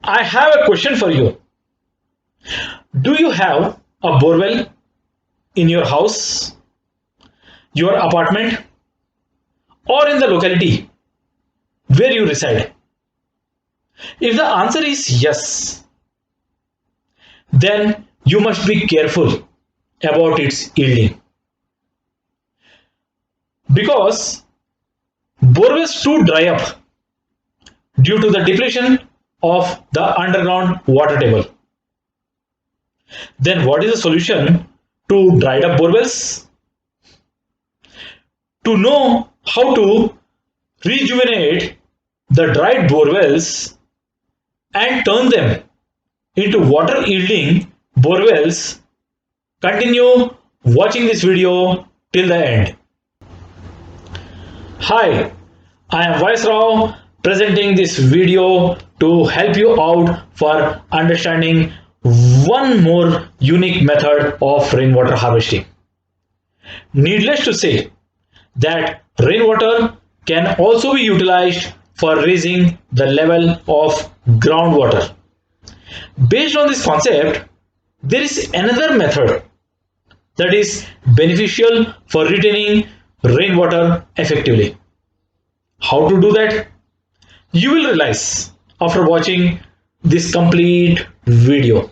I have a question for you. Do you have a borewell in your house, your apartment, or in the locality where you reside? If the answer is yes, then you must be careful about its yielding because borewells too dry up due to the depletion of the underground water table. Then what is the solution to dried up borewells? To know how to rejuvenate the dried borewells and turn them into water yielding borewells, continue watching this video till the end. Hi, I am Vice Rao presenting this video to help you out for understanding one more unique method of rainwater harvesting. Needless to say that rainwater can also be utilized for raising the level of groundwater. Based on this concept, there is another method that is beneficial for retaining rainwater effectively. How to do that? You will realize after watching this complete video.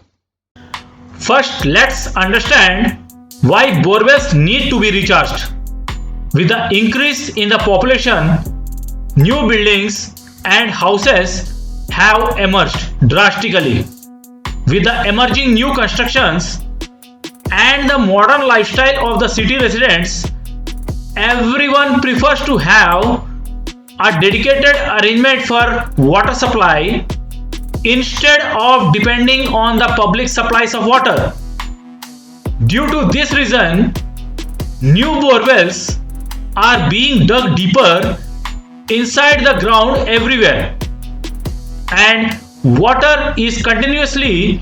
First, let's understand why borewells need to be recharged. With the increase in the population, new buildings and houses have emerged drastically. With the emerging new constructions and the modern lifestyle of the city residents, everyone prefers to have a dedicated arrangement for water supply instead of depending on the public supplies of water. Due to this reason, new borewells are being dug deeper inside the ground everywhere, and water is continuously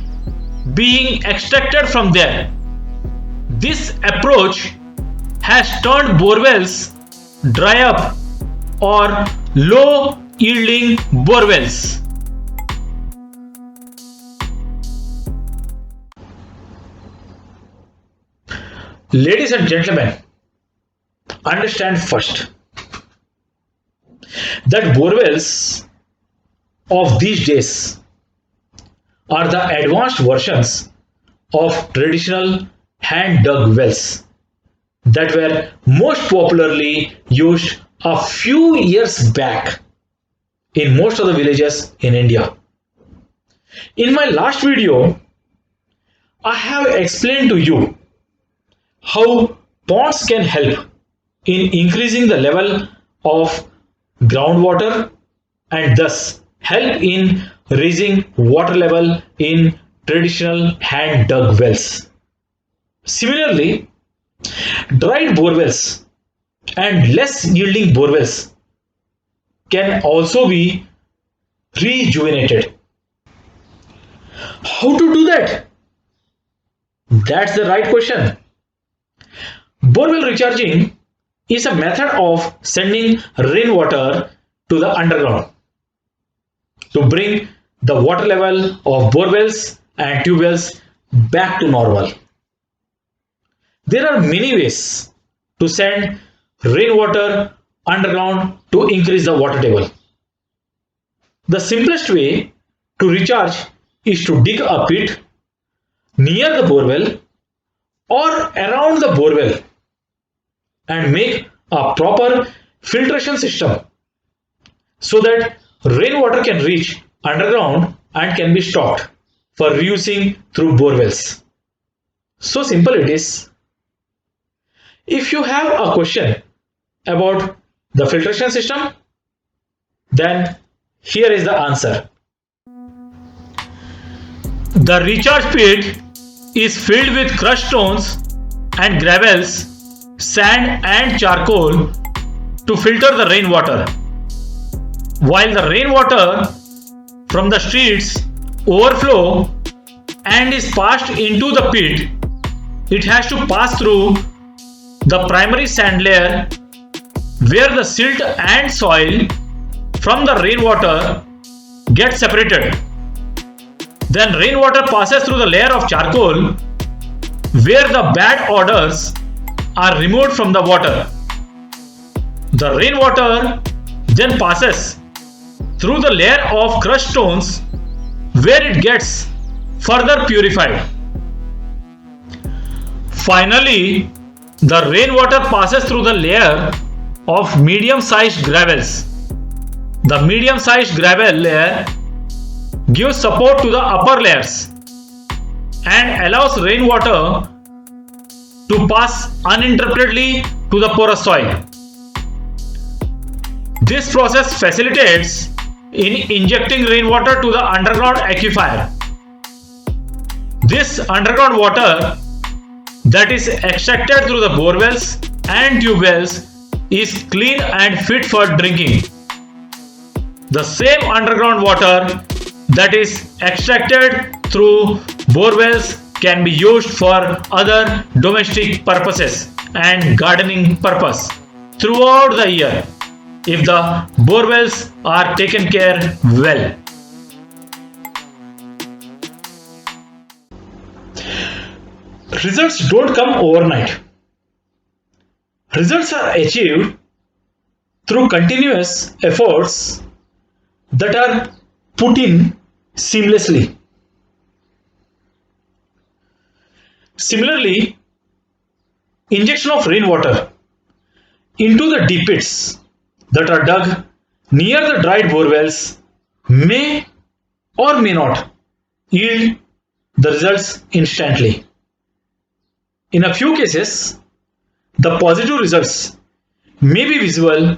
being extracted from there. This approach has turned borewells dry up or low yielding borewells. Ladies and gentlemen, understand first that borewells of these days are the advanced versions of traditional hand dug wells that were most popularly used a few years back in most of the villages in India. In my last video, I have explained to you how ponds can help in increasing the level of groundwater and thus help in raising water level in traditional hand dug wells. Similarly, dried borewells and less yielding borewells can also be rejuvenated. How to do that? That's the right question. Borewell recharging is a method of sending rainwater to the underground to bring the water level of borewells and tube wells back to normal. There are many ways to send rainwater underground to increase the water table. The simplest way to recharge is to dig a pit near the borewell or around the borewell and make a proper filtration system so that rainwater can reach underground and can be stocked for reusing through borewells. So simple it is. If you have a question about the filtration system, then here is the answer. The recharge pit is filled with crushed stones and gravels, sand and charcoal to filter the rainwater. While the rainwater from the streets overflow and is passed into the pit, it has to pass through the primary sand layer where the silt and soil from the rainwater get separated Then rainwater passes through the layer of charcoal where the bad odors are removed from the water. The rainwater then passes through the layer of crushed stones where it gets further purified. Finally, the rainwater passes through the layer of medium-sized gravels. The medium-sized gravel layer gives support to the upper layers and allows rainwater to pass uninterruptedly to the porous soil. This process facilitates in injecting rainwater to the underground aquifer. This underground water that is extracted through the borewells and tube wells is clean and fit for drinking. The same underground water that is extracted through borewells can be used for other domestic purposes and gardening purpose throughout the year if the borewells are taken care well. Results don't come overnight. Results are achieved through continuous efforts that are put in seamlessly. Similarly, injection of rainwater into the deep pits that are dug near the dried borewells may or may not yield the results instantly. In a few cases, the positive results may be visible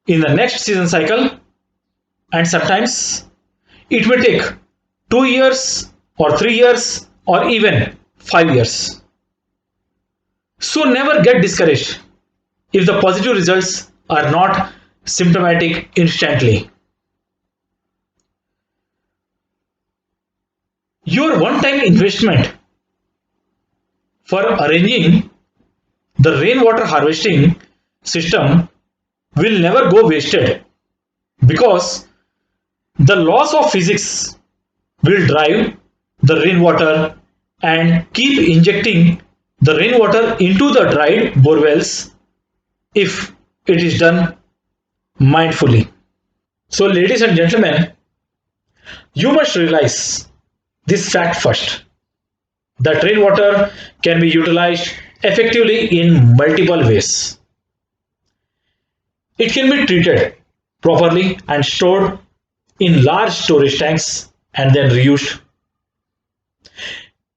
in the next season cycle, and sometimes it may take 2 years or 3 years or even 5 years. So never get discouraged if the positive results are not symptomatic instantly. Your one-time investment for arranging the rainwater harvesting system will never go wasted, because the laws of physics will drive the rainwater and keep injecting the rainwater into the dried borewells if it is done mindfully. So, ladies and gentlemen, you must realize this fact first, that rainwater can be utilized effectively in multiple ways. It can be treated properly and stored in large storage tanks and then reused.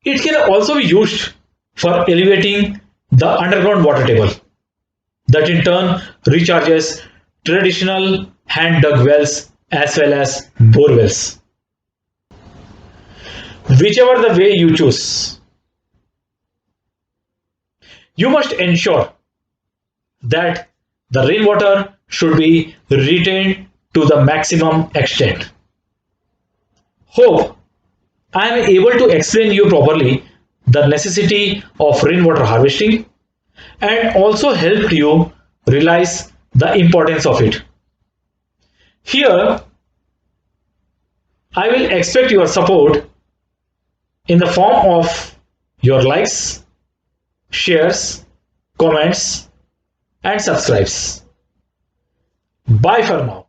It can also be used for elevating the underground water table, that in turn recharges traditional hand dug wells as well as bore wells. Whichever the way you choose, you must ensure that the rainwater should be retained to the maximum extent. Hope I am able to explain you properly the necessity of rainwater harvesting and also helped you realize the importance of it. Here, I will expect your support in the form of your likes, shares, comments, and subscribes. Bye for now.